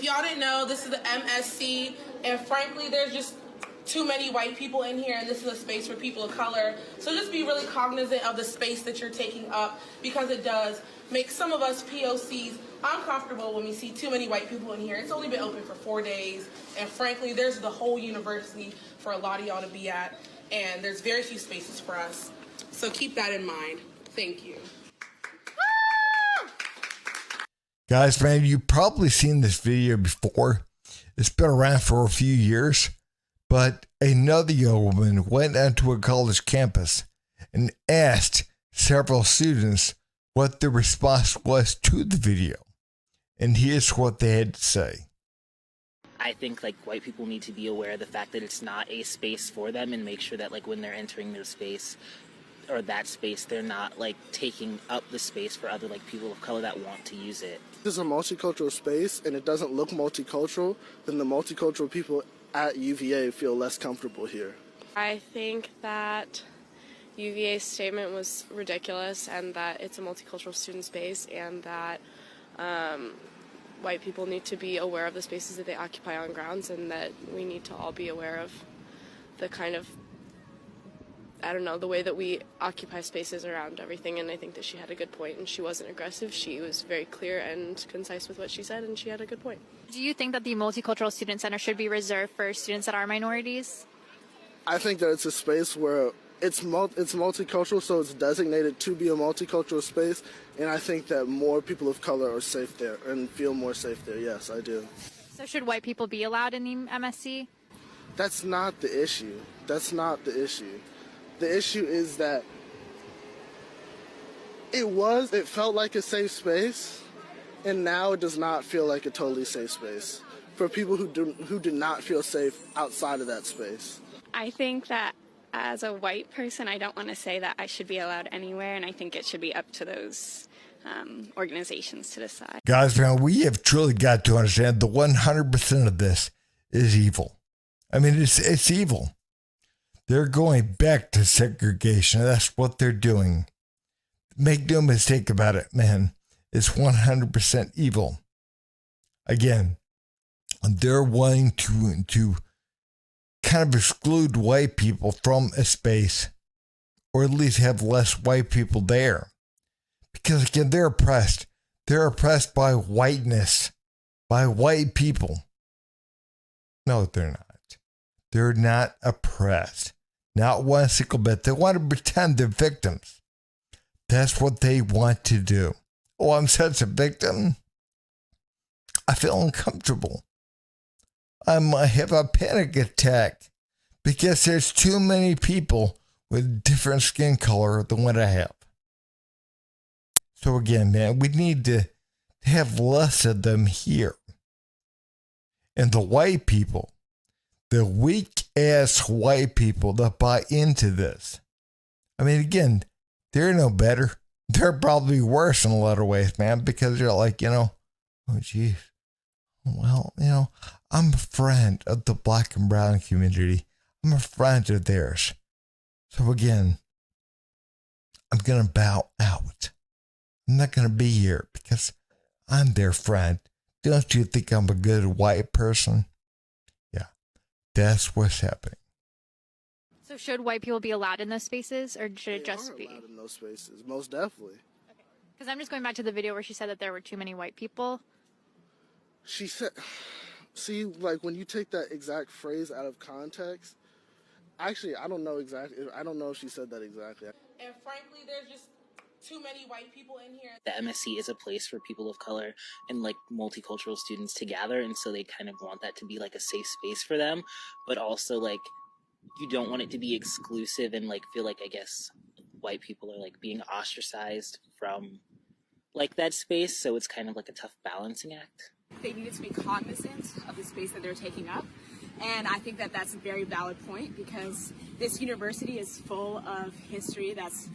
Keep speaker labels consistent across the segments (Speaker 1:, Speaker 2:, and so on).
Speaker 1: y'all didn't know, this is the MSC, and frankly, there's just too many white people in here, and this is a space for people of color. So just be really cognizant of the space that you're taking up, because it does make some of us POCs uncomfortable when we see too many white people in here. It's only been open for 4 days, and frankly, there's the whole university for a lot of y'all to be at, and there's very few spaces for us. So keep that in mind. Thank you.
Speaker 2: Guys, man, you've probably seen this video before. It's been around for a few years, but another young woman went onto a college campus and asked several students what the response was to the video. And here's what they had to say.
Speaker 3: I think like white people need to be aware of the fact that it's not a space for them, and make sure that like when they're entering their space or that space, they're not like taking up the space for other like people of color that want to use it.
Speaker 4: This is a multicultural space and it doesn't look multicultural, then the multicultural people at UVA feel less comfortable here.
Speaker 5: I think that UVA's statement was ridiculous, and that it's a multicultural student space, and that white people need to be aware of the spaces that they occupy on grounds, and that we need to all be aware of the kind of, I don't know, the way that we occupy spaces around everything. And I think that she had a good point, and she wasn't aggressive. She was very clear and concise with what she said, and she had a good point.
Speaker 6: Do you think that the Multicultural Student Center should be reserved for students that are minorities?
Speaker 4: I think that it's a space where it's multicultural, so it's designated to be a multicultural space, and I think that more people of color are safe there and feel more safe there. Yes, I do.
Speaker 6: So should white people be allowed in the MSC?
Speaker 4: That's not the issue. That's not the issue. The issue is that it felt like a safe space, and now it does not feel like a totally safe space for people who do not feel safe outside of that space.
Speaker 7: I think that as a white person, I don't want to say that I should be allowed anywhere, and I think it should be up to those organizations to decide.
Speaker 2: Guys, man, we have truly got to understand the 100% of this is evil. I mean, it's evil. They're going back to segregation. That's what they're doing. Make no mistake about it, man. It's 100% evil. Again, they're wanting to kind of exclude white people from a space, or at least have less white people there. Because again, they're oppressed. They're oppressed by whiteness, by white people. No, they're not. They're not oppressed. Not one single bit. They want to pretend they're victims. That's what they want to do. Oh, I'm such a victim. I feel uncomfortable. I might have a panic attack because there's too many people with different skin color than what I have. So again, man, we need to have less of them here. And the white people, the weak-ass white people that buy into this, I mean, again, they're no better. They're probably worse in a lot of ways, man, because they're like, oh, geez. Well, I'm a friend of the black and brown community. I'm a friend of theirs. So again, I'm going to bow out. I'm not going to be here because I'm their friend. Don't you think I'm a good white person? Yeah, that's what's happening.
Speaker 6: So should white people be allowed in those spaces, or should it just be?
Speaker 4: Allowed in those spaces, most definitely.
Speaker 6: Because I'm just going back to the video where she said that there were too many white people.
Speaker 4: She said, see, like when you take that exact phrase out of context, actually, I don't know exactly. I don't know if she said that exactly.
Speaker 1: And frankly, there's just too many white people in here.
Speaker 3: The MSC is a place for people of color and like multicultural students to gather, and so they kind of want that to be like a safe space for them, but also like you don't want it to be exclusive and like feel like, I guess, white people are like being ostracized from like that space, so it's kind of like a tough balancing act.
Speaker 8: They needed to be cognizant of the space that they're taking up. And I think that that's a very valid point, because this university is full of history that's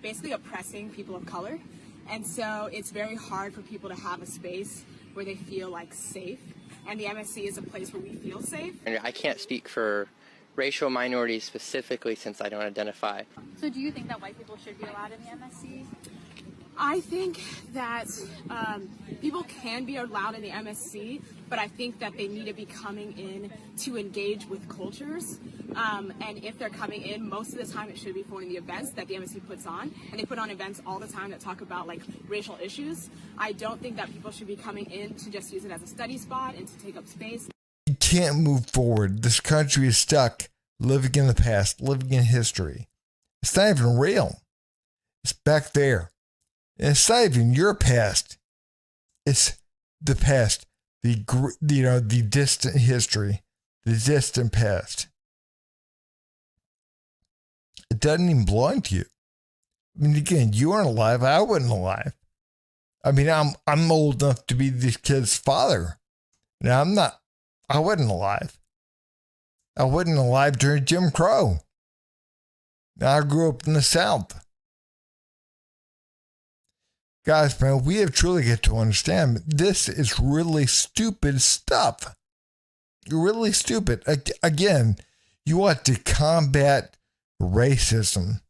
Speaker 8: basically oppressing people of color. And so it's very hard for people to have a space where they feel like safe. And the MSC is a place where we feel safe.
Speaker 9: And I can't speak for racial minorities specifically since I don't identify.
Speaker 6: So do you think that white people should be allowed in the MSC?
Speaker 8: I think that people can be allowed in the MSC, but I think that they need to be coming in to engage with cultures. And if they're coming in, most of the time it should be for the events that the MSC puts on. And they put on events all the time that talk about like racial issues. I don't think that people should be coming in to just use it as a study spot and to take up space.
Speaker 2: You can't move forward. This country is stuck living in the past, living in history. It's not even real. It's back there. And it's not even your past. It's the past, the distant history, the distant past. It doesn't even belong to you. I mean, again, you weren't alive. I wasn't alive. I mean, I'm old enough to be these kids' father. Now, I wasn't alive. I wasn't alive during Jim Crow. Now, I grew up in the South. Guys, man, we have truly got to understand this is really stupid stuff. Really stupid. Again, you want to combat racism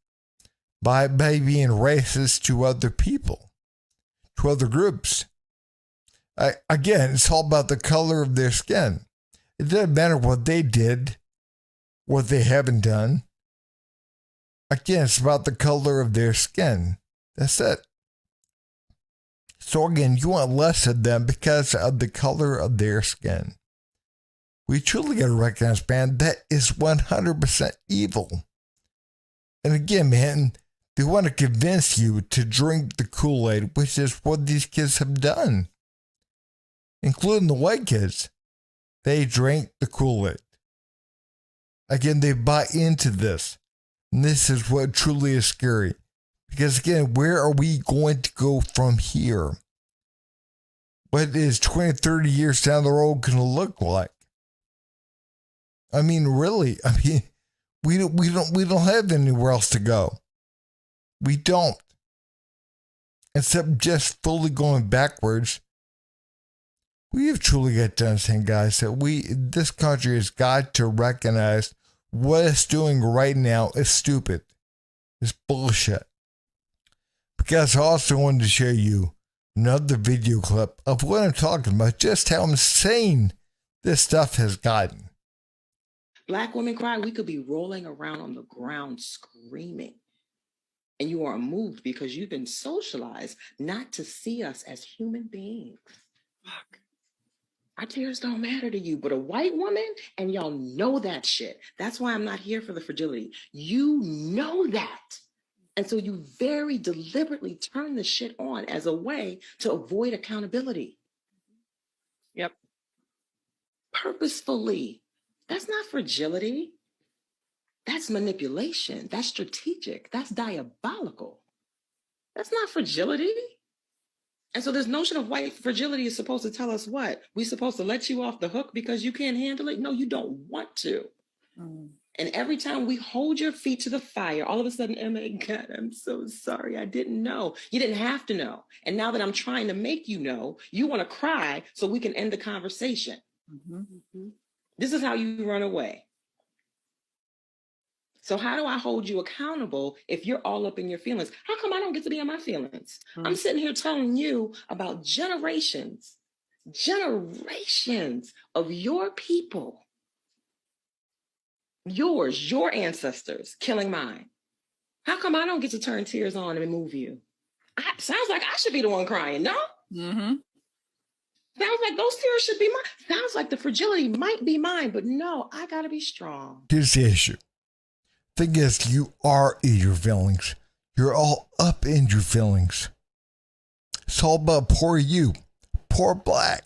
Speaker 2: by being racist to other people, to other groups. Again, it's all about the color of their skin. It doesn't matter what they did, what they haven't done. Again, it's about the color of their skin. That's it. So again, you want less of them because of the color of their skin. We truly got to recognize, man, that is 100% evil. And again, man, they want to convince you to drink the Kool-Aid, which is what these kids have done, including the white kids. They drank the Kool-Aid. Again, they buy into this. And this is what truly is scary. Because again, where are we going to go from here? What is 20, 30 years down the road going to look like? I mean, really, we don't have anywhere else to go. We don't. Except just fully going backwards. We have truly got to understand, guys, that this country has got to recognize what it's doing right now is stupid. It's bullshit. Because I also wanted to show you another video clip of what I'm talking about, just how insane this stuff has gotten.
Speaker 10: Black women cry, we could be rolling around on the ground screaming. And you aren't moved because you've been socialized not to see us as human beings. Fuck. Our tears don't matter to you, but a white woman, and y'all know that shit. That's why I'm not here for the fragility. You know that. And so you very deliberately turn the shit on as a way to avoid accountability. Yep. Purposefully. That's not fragility. That's manipulation. That's strategic. That's diabolical. That's not fragility. And so this notion of white fragility is supposed to tell us what? We're supposed to let you off the hook because you can't handle it? No, you don't want to. And every time we hold your feet to the fire, all of a sudden, oh my God, I'm so sorry. I didn't know. You didn't have to know. And now that I'm trying to make you know, you want to cry so we can end the conversation. This is how you run away. So how do I hold you accountable if you're all up in your feelings? How come I don't get to be in my feelings? I'm sitting here telling you about generations of your people, your ancestors killing mine. How come I don't get to turn tears on and move you? Sounds like I should be the one crying, no? Sounds like those tears should be mine. Sounds like the fragility might be mine, but no, I gotta be strong.
Speaker 2: Here's the issue. Thing is, you are in your feelings. You're all up in your feelings. It's all about poor you, poor black.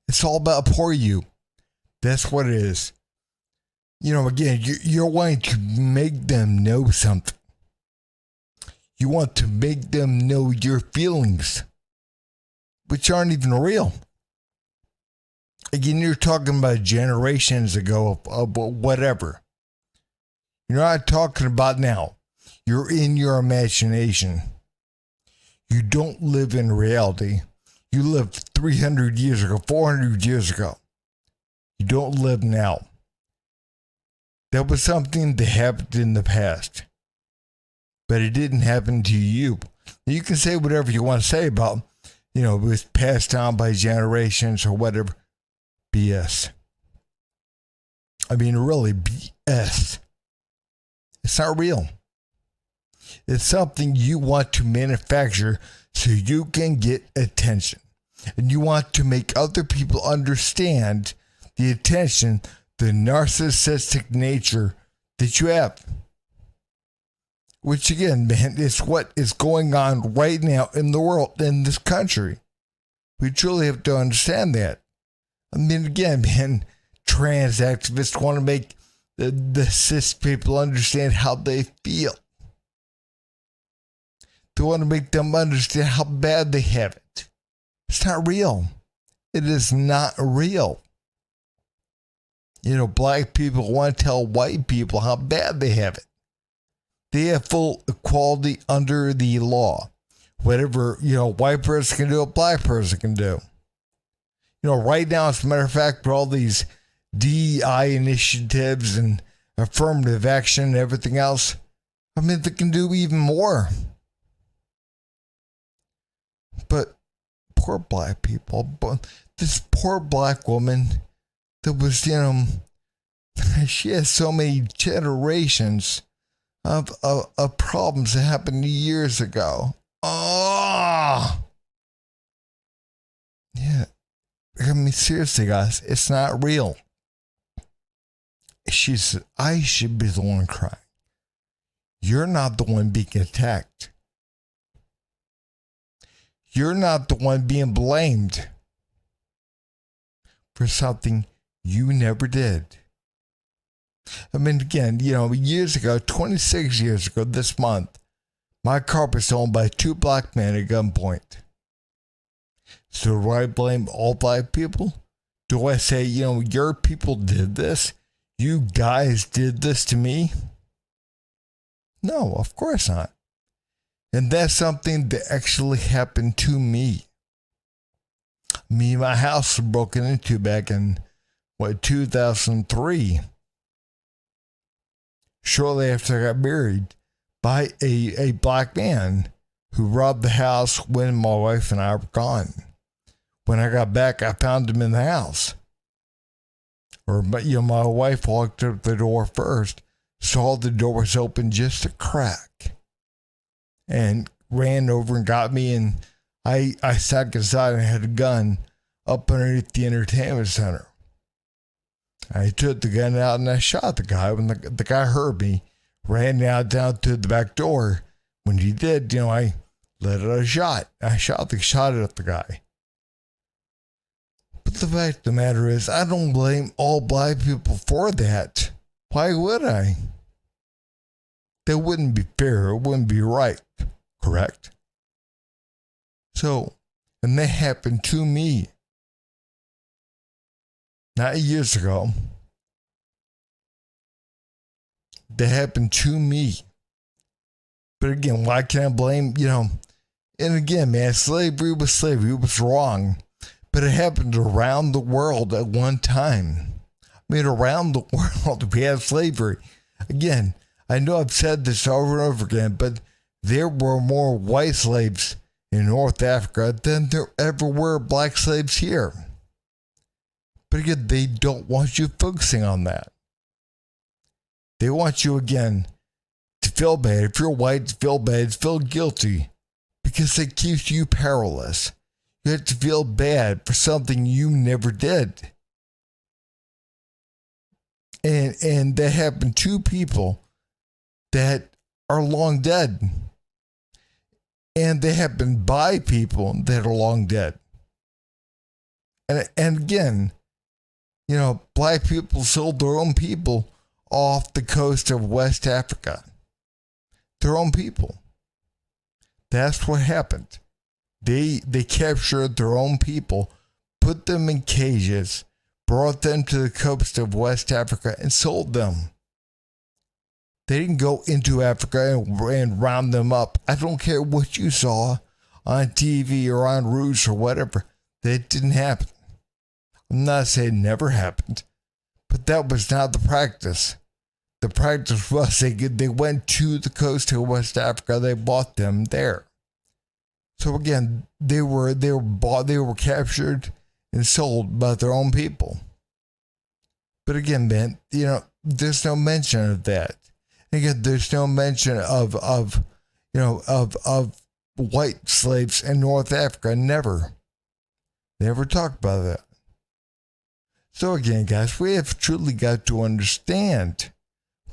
Speaker 2: It's all about poor you. That's what it is. You know, again, you're wanting to make them know something. You want to make them know your feelings, which aren't even real. Again, you're talking about generations ago of whatever. You're not talking about now. You're in your imagination. You don't live in reality. You lived 300 years ago, 400 years ago. You don't live now. That was something that happened in the past. But it didn't happen to you. You can say whatever you want to say about, it was passed down by generations or whatever. BS. I mean, really, BS. It's not real. It's something you want to manufacture so you can get attention. And you want to make other people understand the attention, the narcissistic nature that you have. Which again, man, is what is going on right now in the world, in this country. We truly have to understand that. I mean, again, man, trans activists want to make the cis people understand how they feel. They want to make them understand how bad they have it. It's not real. It is not real. Black people want to tell white people how bad they have it. They have full equality under the law. Whatever, white person can do, a black person can do. Right now, as a matter of fact, for all these DEI initiatives and affirmative action and everything else, I mean, they can do even more. But poor black people, but this poor black woman that was, she has so many generations of problems that happened years ago. Oh, yeah. I mean, seriously, guys, it's not real. She said, I should be the one crying. You're not the one being attacked. You're not the one being blamed for something you never did. I mean, again, years ago, 26 years ago this month, my car was stolen by 2 black men at gunpoint. So do I blame all black people? Do I say, your people did this? You guys did this to me? No, of course not. And that's something that actually happened to me. My house was broken into back in, 2003. Shortly after I got married by a black man who robbed the house when my wife and I were gone. When I got back, I found him in the house. My wife walked up the door first, saw the door was open just a crack, and ran over and got me. And I sat inside and had a gun up underneath the entertainment center. I took the gun out and I shot the guy. When the guy heard me, ran out down to the back door. When he did, I let out a shot. I shot at the guy. But the fact of the matter is, I don't blame all black people for that. Why would I? That wouldn't be fair. It wouldn't be right. Correct? So, and that happened to me. Not years ago. That happened to me. But again, why can't I blame, and again, man, slavery was slavery. It was wrong. But it happened around the world at one time. I mean, around the world, we had slavery. Again, I know I've said this over and over again, but there were more white slaves in North Africa than there ever were black slaves here. But again, they don't want you focusing on that. They want you, again, to feel bad. If you're white, to feel bad, to feel guilty, because it keeps you powerless. You have to feel bad for something you never did. And that happened to people that are long dead. And they happen by people that are long dead. And again, black people sold their own people off the coast of West Africa. Their own people. That's what happened. They captured their own people, put them in cages, brought them to the coast of West Africa, and sold them. They didn't go into Africa and round them up. I don't care what you saw on TV or on Roots or whatever. That didn't happen. I'm not saying it never happened, but that was not the practice. The practice was they went to the coast of West Africa. They bought them there. So again, they were bought, they were captured and sold by their own people. But again, man, there's no mention of that. Again, there's no mention of white slaves in North Africa. Never talk about that. So again, guys, we have truly got to understand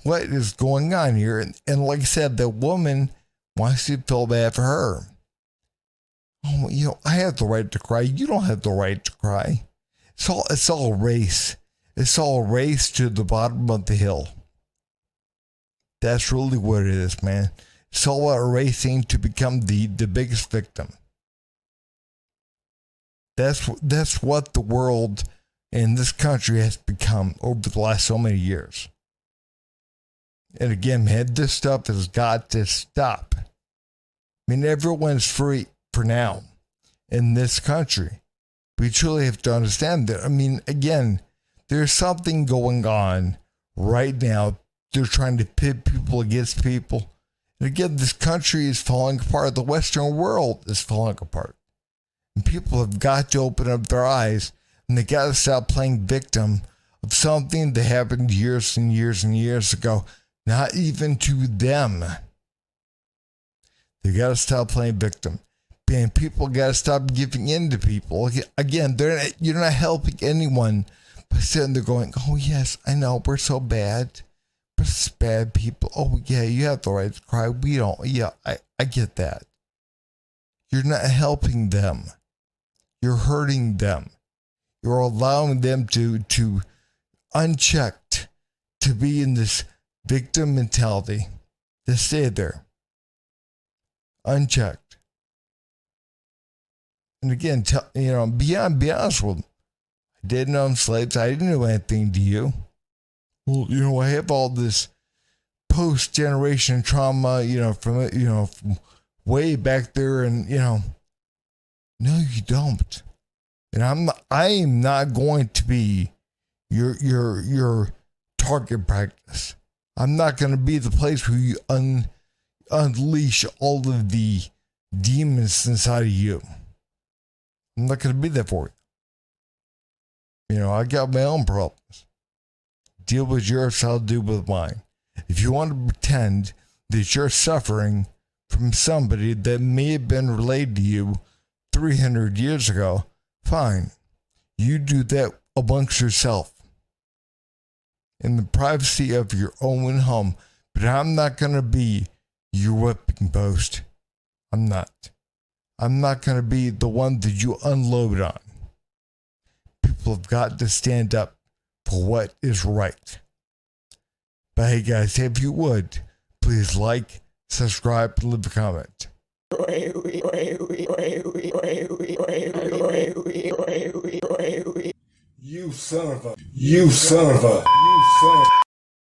Speaker 2: what is going on here. And like I said, the woman wants to feel bad for her. Oh, I have the right to cry. You don't have the right to cry. It's all race. It's all race to the bottom of the hill. That's really what it is, man. It's all about racing to become the biggest victim. That's what the world in this country has become over the last so many years. And again, man, this stuff has got to stop. I mean, everyone's free for now in this country. We truly have to understand that. I mean, again, there's something going on right now. They're trying to pit people against people. And again, this country is falling apart. The Western world is falling apart. And people have got to open up their eyes, and they got to stop playing victim of something that happened years and years and years ago. Not even to them. They got to stop playing victim. And people got to stop giving in to people. Again, you're not helping anyone by sitting there going, oh, yes, I know, we're so bad. We're just bad people. Oh, yeah, you have the right to cry. We don't. Yeah, I get that. You're not helping them. You're hurting them. You're allowing them to unchecked, to be in this victim mentality, to stay there, unchecked. And again, be honest with them. I didn't own slaves. I didn't do anything to you. Well, I have all this post-generation trauma, from way back there, and no, you don't. And I am not going to be your target practice. I'm not going to be the place where you unleash all of the demons inside of you. I'm not going to be there for you. I got my own problems. Deal with yours, I'll deal with mine. If you want to pretend that you're suffering from somebody that may have been related to you 300 years ago, fine. You do that amongst yourself in the privacy of your own home. But I'm not going to be your whipping post. I'm not. I'm not going to be the one that you unload on. People have got to stand up for what is right. But hey guys, if you would, please like, subscribe, and leave a comment.
Speaker 11: You son of a